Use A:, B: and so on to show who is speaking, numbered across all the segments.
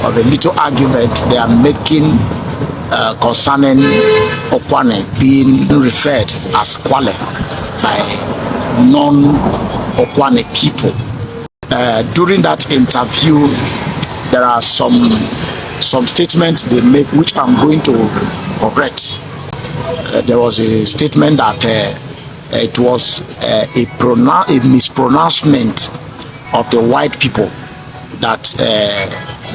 A: of a little argument they are making concerning Ukwuani being referred as Kwale by non-Ukwuani people. During that interview, there are some statements they make which I'm going to correct. There was a statement that it was a mispronouncement of the white people that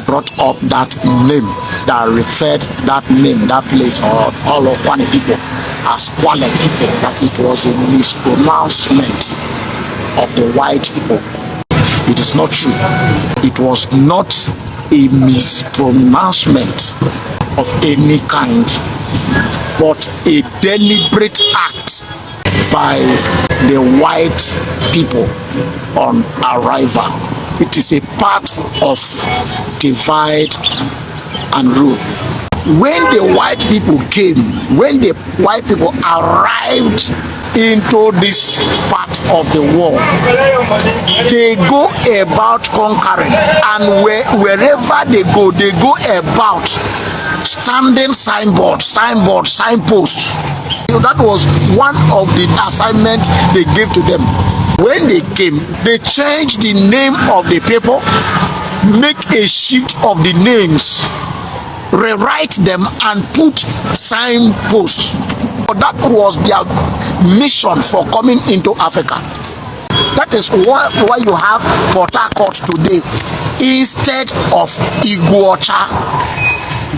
A: brought up that name, that referred that name, that place, or all of Ukwuani people as Kwale people, that it was a mispronouncement of the white people. It is not true. It was not a mispronouncement of any kind, but a deliberate act by the white people on arrival. It is a part of divide and rule. When the white people came, when the white people arrived into this part of the world, they go about conquering, and wherever they go about standing signposts. So that was one of the assignments they gave to them. When they came, they changed the name of the people, make a shift of the names, rewrite them and put signposts. But that was their mission for coming into Africa. That is why you have Port Harcourt today instead of Iguacha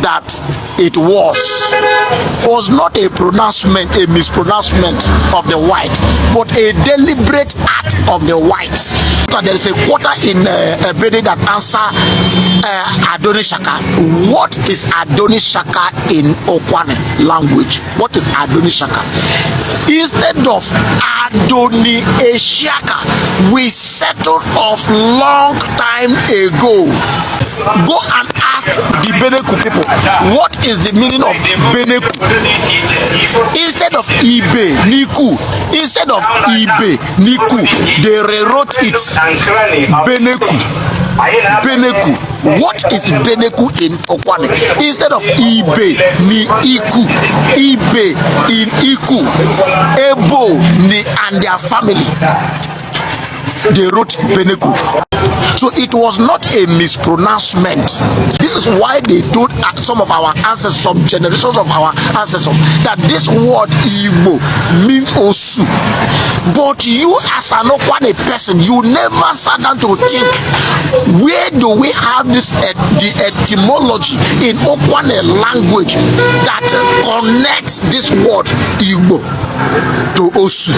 A: that it was not a pronouncement, a mispronouncement of the white, but a deliberate act of the whites. There is a quota in Bede that answer Adonishaka. What is Adonishaka in Ukwuani language? What is Adonishaka? Instead of Adonieshaka, we settled off long time ago. Go and ask the Beneku people, what is the meaning of Beneku? Instead of Ibe, Niku, they rewrote it Beneku. What is Beneku in Ukwuani? Instead of Ibe, ni Iku. Ibe in Iku. Ebo ni and their family. They wrote Beneku. So it was not a mispronouncement. This is why they told some of our ancestors, some generations of our ancestors, that this word Igbo means Osu. But you as an Ukwuani person, you never sat down to think, where do we have this the etymology in Ukwuani language that connects this word Igbo to Osu?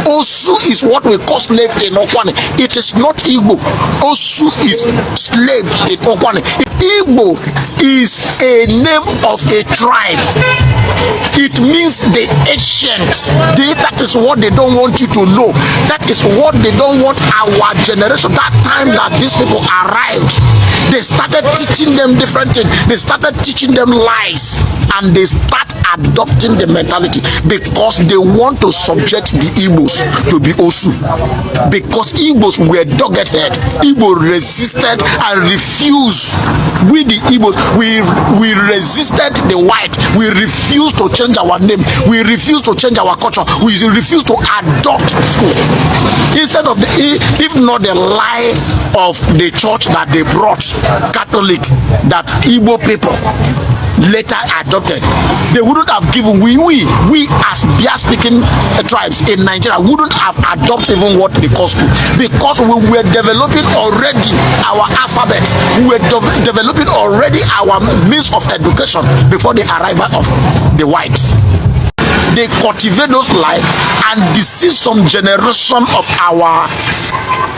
A: Osu is what we call slave in Ukwuani. It is not Igbo. Osu is slave in Ukwuani. Igbo is a name of a tribe. It means the ancient. That is what they don't want you to know. That is what they don't want our generation. That time that these people arrived, they started teaching them different things. They started teaching them lies, and they start adopting the mentality because they want to subject the Igbos to be Osu. Because Igbos were dogged head. Igbo resisted and refused. We the Igbos, we resisted the white. We refused to change our name. We refused to change our culture. We refused to adopt school. Instead of if not the lie of the church that they brought, Catholic, that Igbo people later adopted, they wouldn't have given we as Bia-speaking tribes in Nigeria wouldn't have adopted even what they call school, because we were developing already our alphabet. We were developing already our means of education before the arrival of the whites. They cultivate those lies and deceive some generation of our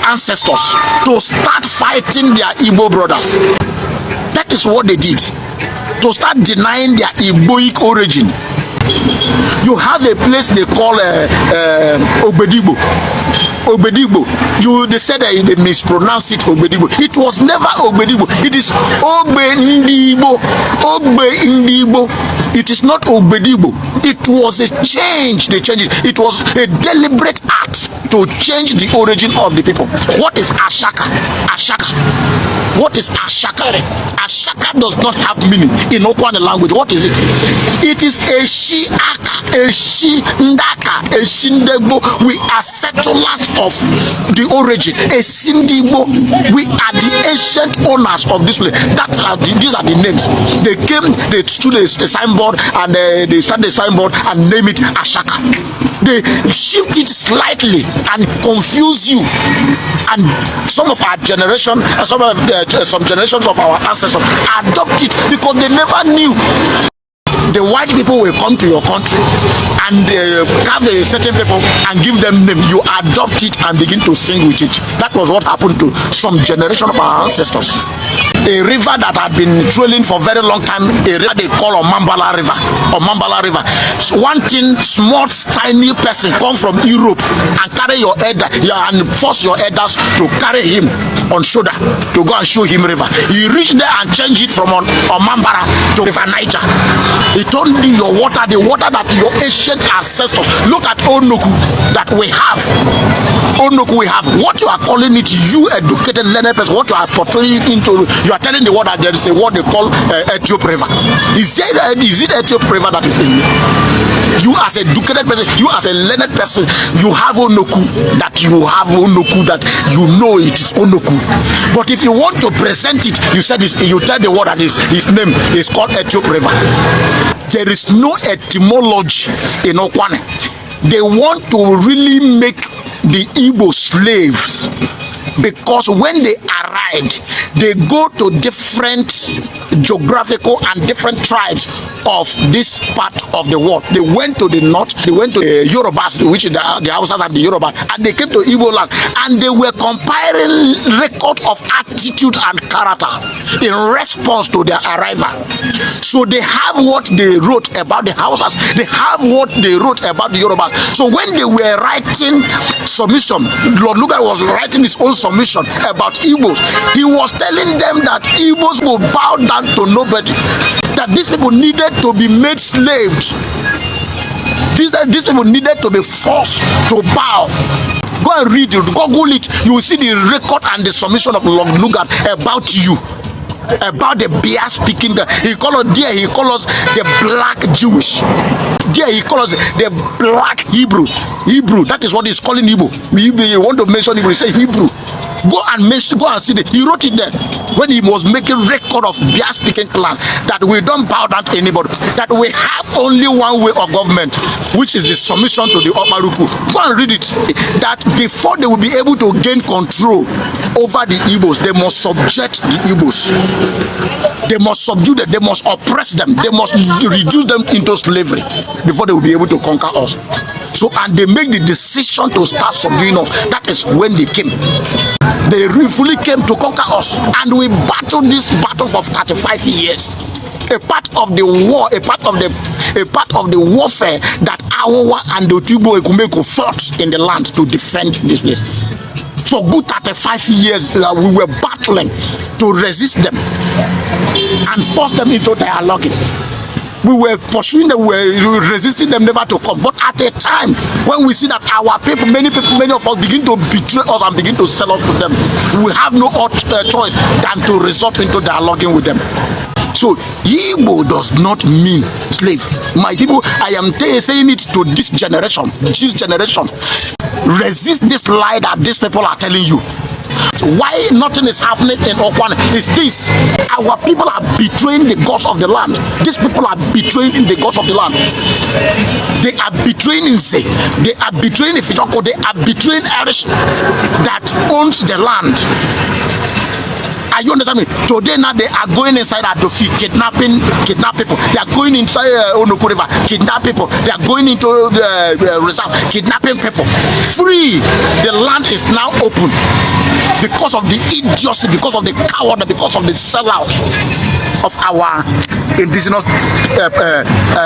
A: ancestors to start fighting their Igbo brothers. That is what they did, to start denying their Igboic origin. You have a place they call Obedigbo. They said that they mispronounced it Obedigbo. It was never Obedigbo. It is Obe Ndibo. It is not Obedigbo. It was a change. They changed it. It was a deliberate act to change the origin of the people. What is Ashaka? Ashaka. What is Ashaka? Ashaka does not have meaning in Ukwuani language. What is it? It is a Shiaka, a Shindaka, a Shindegbo. We are settlers of the origin. A Sindigbo. We are the ancient owners of this place. These are the names. They came, they stood a signboard, and they started a signboard and name it Ashaka. They shift it slightly and confuse you. And some of our generation, some generations of our ancestors adopt it because they never knew. The white people will come to your country and carve a certain people and give them name. You adopt it and begin to sing with it. That was what happened to some generation of our ancestors. A river that had been trailing for a very long time, a river they call Omambala River. Omambala River. So one thing, small, tiny person come from Europe and carry your elder, and force your elders to carry him on shoulder to go and show him river. He reached there and changed it from Omambara to River Niger. He told you your water, the water that your ancient ancestors. Look at Onoku that we have. Onoku we have. What you are calling it, you educated, learned person, what you are portraying into. You are telling the world that there is a word they call Ethiopian river. Is it Ethiopian river that is in you? You as a educated person, you as a learned person, you have Onoku, that you have Onoku, that you know it is Onoku. But if you want to present it, you said this, you tell the world that his name is called Ethiopian river. There is no etymology in Ukwuani. They want to really make the Igbo slaves, because when they arrived, they go to different geographical and different tribes of this part of the world. They went to the north, they went to the Yorubas, which is the Hausas and the Yoruba, and they came to Igbo land, and they were compiling record of attitude and character in response to their arrival. So they have what they wrote about the Hausas, they have what they wrote about the Yorubas. So when they were writing submission, Lord Lugard was writing his own submission about Igbos. He was telling them that Igbos will bow down to nobody, that these people needed to be made slaves. These people needed to be forced to bow. Go and read it, Google it. You will see the record and the submission of Lord Lugard about you, about the beer speaking. He called us there, he called us the black Jewish. There he calls us the black Hebrew. Hebrew, that is what he's calling Igbo. You want to mention Hebrew, he say Hebrew. Go and see it. He wrote it there when he was making record of beer speaking clan, that we don't bow down to anybody, that we have only one way of government, which is the submission to the Omaruku. Go and read it. That before they will be able to gain control over the Igbos, they must subject the Igbos. They must subdue them, they must oppress them, they must reduce them into slavery before they will be able to conquer us. So, and they make the decision to start subduing us. That is when they came. They fully came to conquer us, and we battled this battle for 35 years. A part of the war, a part of the warfare that Awowa and the Otubo Ekumeko fought in the land to defend this place. For good 35 years, we were battling to resist them and force them into dialogue. We were pursuing them, we were resisting them never to come. But at a time when we see that our people, many of us begin to betray us and begin to sell us to them, we have no other choice than to resort into dialoguing with them. So Igbo does not mean slave. My people, I am saying it to this generation. Resist this lie that these people are telling you. Why nothing is happening in Ukwuani is this: our people are betraying the gods of the land. These people are betraying the gods of the land. They are betraying Nze, they are betraying Ifitoko, they are betraying Erish that owns the land. Are you understand me? Today now they are going inside Adofi, kidnap people. They are going inside Onoku River, kidnap people. They are going into the reserve, kidnapping people. Free. The land is now open because of the idiocy, because of the coward, because of the sellout. of our indigenous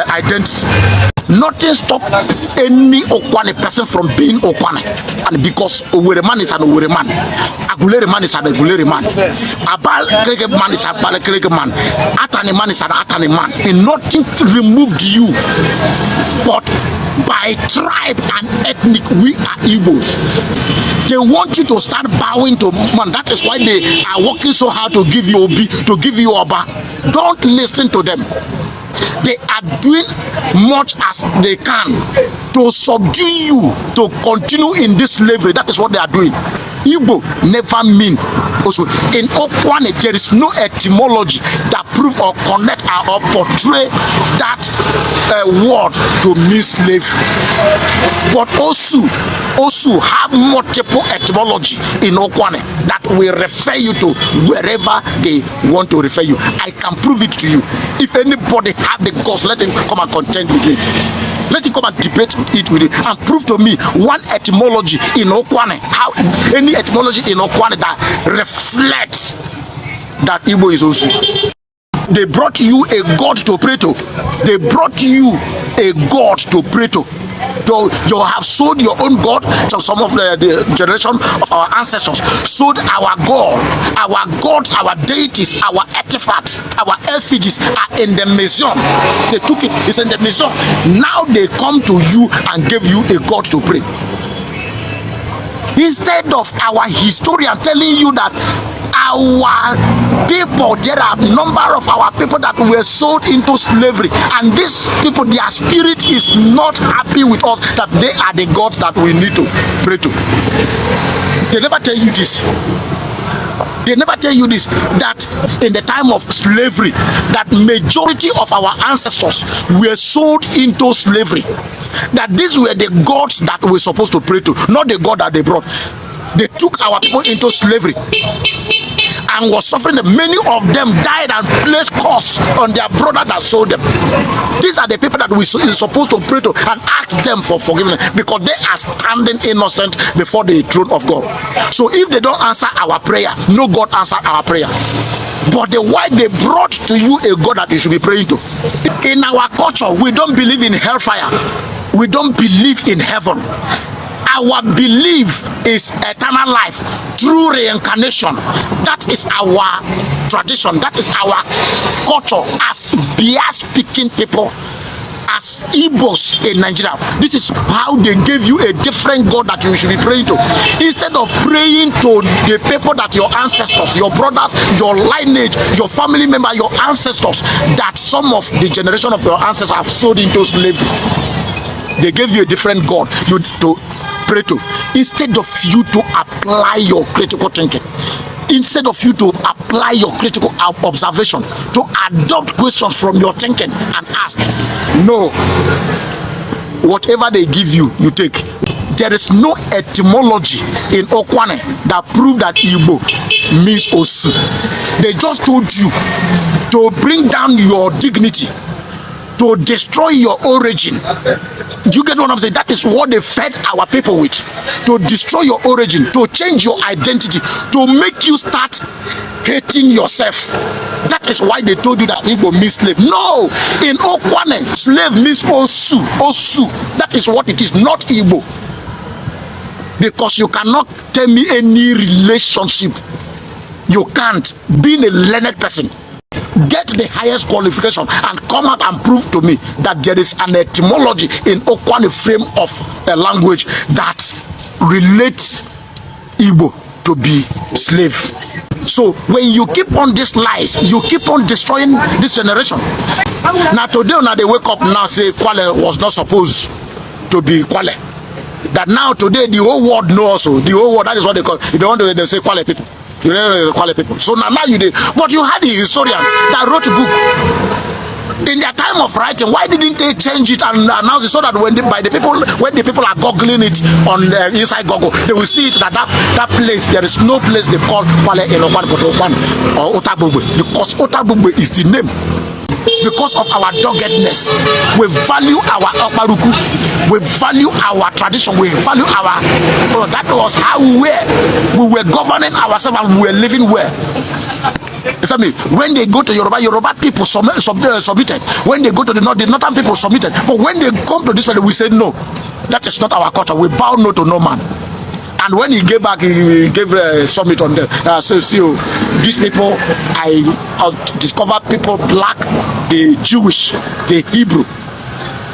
A: identity. Nothing stop any Ukwuani person from being Ukwuani, and because Owerri man is an Owerri man, Aguleri man is an Aguleri man, Abal Krege man is an Abal Krege man, Atani man is an Atani man. And nothing removed you, but by tribe and ethnic, we are Igbos. They want you to start bowing to man. That is why they are working so hard to give you Obi, to give you Oba. Don't listen to them. They are doing much as they can to subdue you, to continue in this slavery. That is what they are doing. Igbo never mean. Also, in Ukwuani, there is no etymology that prove or connect or portray that word to mean slave. But also have multiple etymology in Ukwuani that will refer you to wherever they want to refer you. I can prove it to you. If anybody have the guts, let him come and contend with me. Let him come and debate it with it and prove to me one etymology in Ukwuani, how any etymology in Ukwuani that reflects that Igbo is also. They brought you a god to pray to. They brought you a god to pray to. You have sold your own god to some of the generation of our ancestors. Sold our god, our deities, our artifacts, our effigies are in the museum. They took it, it's in the museum. Now they come to you and give you a god to pray. Instead of our historian telling you that our people, there are a number of our people that were sold into slavery, and these people, their spirit is not happy with us, that they are the gods that we need to pray to. They never tell you this. They never tell you this, that in the time of slavery, that majority of our ancestors were sold into slavery. That these were the gods that we're supposed to pray to, not the God that they brought. They took our people into slavery and was suffering. Many of them died and placed curse on their brother that sold them. These are the people that we're supposed to pray to and ask them for forgiveness, because they are standing innocent before the throne of God. So if they don't answer our prayer, no God answer our prayer. But the why they brought to you a God that you should be praying to. In our culture, we don't believe in hellfire. We don't believe in heaven. Our belief is eternal life through reincarnation. That is our tradition. That is our culture as Bia-speaking people, as Igbos in Nigeria. This is how they gave you a different God that you should be praying to. Instead of praying to the people that your ancestors, your brothers, your lineage, your family member, your ancestors, that some of the generation of your ancestors have sold into slavery. They gave you a different God you to pray to. Instead of you to apply your critical thinking, instead of you to apply your critical observation, to adopt questions from your thinking and ask, no, whatever they give you, you take. There is no etymology in Ukwuani that prove that Igbo means Osu. They just told you to bring down your dignity, to destroy your origin. Do you get what I'm saying? That is what they fed our people with. To destroy your origin, to change your identity, to make you start hating yourself. That is why they told you that Igbo means slave. No! In Ukwuani, slave means Osu. Osu. That is what it is, not Igbo. Because you cannot tell me any relationship. You can't. Being a learned person, get the highest qualification and come out and prove to me that there is an etymology in Ukwuani frame of a language that relates Igbo to be slave. So when you keep on these lies, you keep on destroying this generation. Now today, now they wake up now say Kwale was not supposed to be Kwale. That now today the whole world knows also. The whole world, that is what they call it. They want to, they say Kwale people. You know, Kwale people. So now you did. But you had the historians that wrote a book. In their time of writing, why didn't they change it and announce it so that when the people are googling it on inside Google, they will see it that that place, there is no place they call Kwale in Ukwuani but Ukwuani or Otabugbe, because Otabugbe is the name. Because of our doggedness, we value our Okparuku, we value our tradition, we value our, that was how we were governing ourselves and we were living well. When they go to Yoruba people submitted. When they go to the northern people submitted. But when they come to this place, we say no. That is not our culture. We bow no to no man. And when he gave back, he gave a summit on them. So these people, I discovered people black, the Jewish, the Hebrew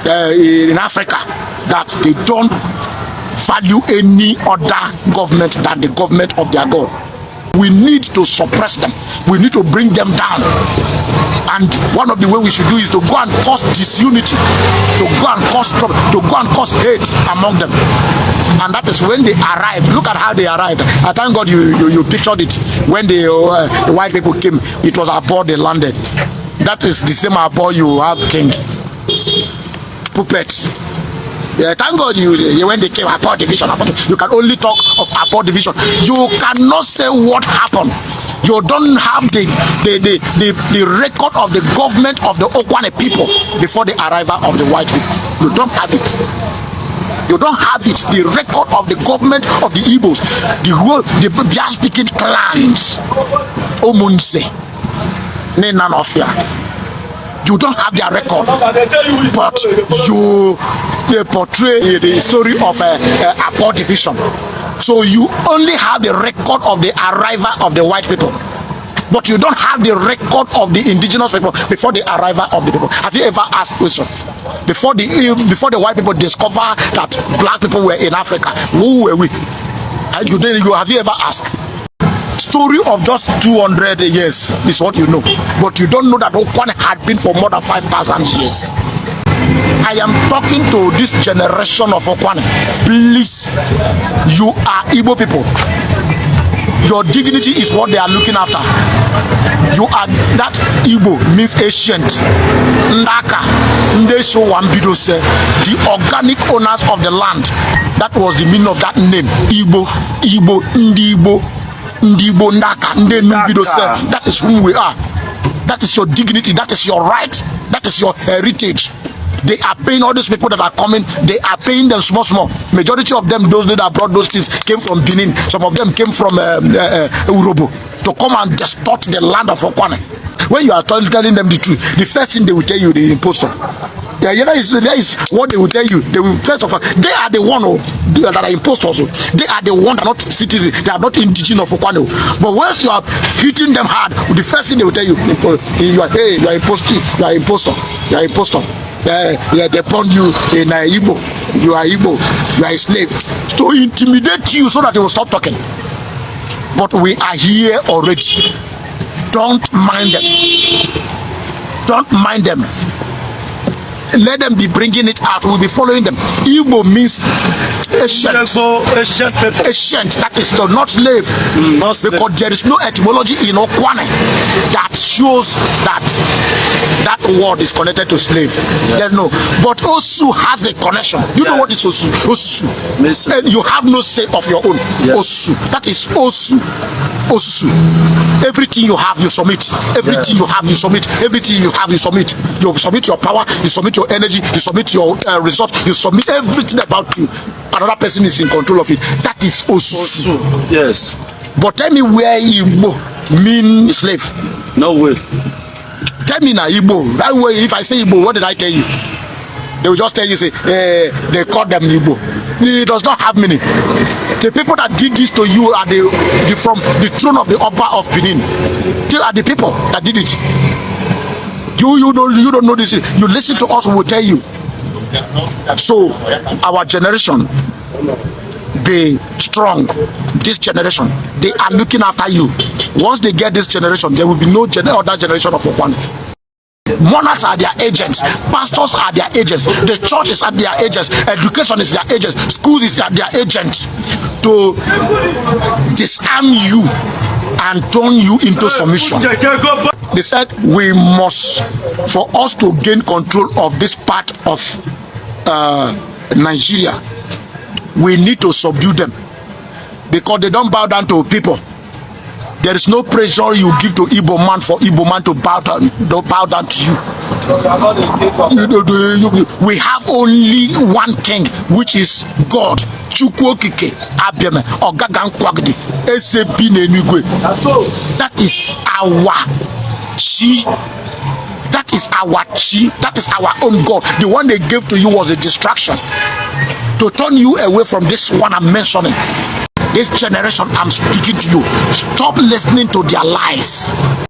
A: in Africa, that they don't value any other government than the government of their God. We need to suppress them. We need to bring them down. And one of the ways we should do is to go and cause disunity, to go and cause trouble, to go and cause hate among them. And that is when they arrived. Look at how they arrived. I thank God you pictured it. When the white people came, it was aboard they landed. That is the same aboard you have, king. Puppets. Yeah, thank God when they came about division, you can only talk of about division. You cannot say what happened. You don't have the record of the government of the Ukwuani people before the arrival of the white people. You don't have it. You don't have it. The record of the government of the Igbos, the Bia-speaking clans, Omunse, Nenanofia. You don't have their record, but you portray the story of a poor division. So you only have the record of the arrival of the white people, but you don't have the record of the indigenous people before the arrival of the people. Have you ever asked question? Before the white people discover that black people were in Africa, who were we? And have you ever asked? Story of just 200 years is what you know, but you don't know that Ukwuani had been for more than 5,000 years. I am talking to this generation of Ukwuani. Please, you are Igbo people. Your dignity is what they are looking after. You are that Igbo means ancient. Ndaka, Ndesho Wambidose, the organic owners of the land. That was the meaning of that name. Igbo, Ndibo. That is who we are. That is your dignity. That is your right. That is your heritage. They are paying all these people that are coming. They are paying them small. Majority of them, those that brought those things, came from Benin. Some of them came from Urobo to come and distort the land of Ukwuani. When you are telling them the truth, the first thing they will tell you, the impostor. There is what they will tell you. They will first of all, they are the one that are impostors. They are the one that are not citizens. They are not indigenous of Ukwuani. But once you are hitting them hard, the first thing they will tell you, you are impostor. You are impostor. You are impostor. They burn you in Igbo. You are Igbo. You are a slave. To intimidate you so that they will stop talking. But we are here already. Don't mind them. Don't mind them. Let them be bringing it out. We'll be following them. Igbo means ancient. Ancient. That is the not slave. Because there is no etymology in Ukwuani that shows that that word is connected to slave. There's no. But Osu has a connection. You know what is Osu? Osu. And you have no say of your own. Osu. That is Osu. Osu. Everything you have, you submit. Everything you have, you submit. Everything you have, you submit. You submit your power. You submit your energy. You submit your result. You submit everything about you. Another person is in control of it. That is Osu.
B: Yes.
A: But tell me where Igbo mean slave.
B: No way.
A: Tell me now Igbo. That way, if I say Igbo, what did I tell you? They will just tell you, say, they call them Igbo. It does not have meaning. The people that did this to you are from the throne of the Oba of Benin. They are the people that did it. You don't know this. You listen to us, we will tell you. So, our generation, be strong. This generation, they are looking after you. Once they get this generation, there will be no other generation of Ukwuani. Monarchs are their agents, pastors are their agents, the churches are their agents, education is their agents, schools is their agents to disarm you and turn you into submission. They said we must, for us to gain control of this part of Nigeria, we need to subdue them because they don't bow down to people. There is no pressure you give to Igbo man for Igbo man to bow down to you. We have only one king, which is God. Chukwokike Abiame Ogagan Kwagdi Esebi Nenugwe. That is our chi. That is our chi. That is our own God. The one they gave to you was a distraction to turn you away from this one I'm mentioning. This generation I'm speaking to you. Stop listening to their lies.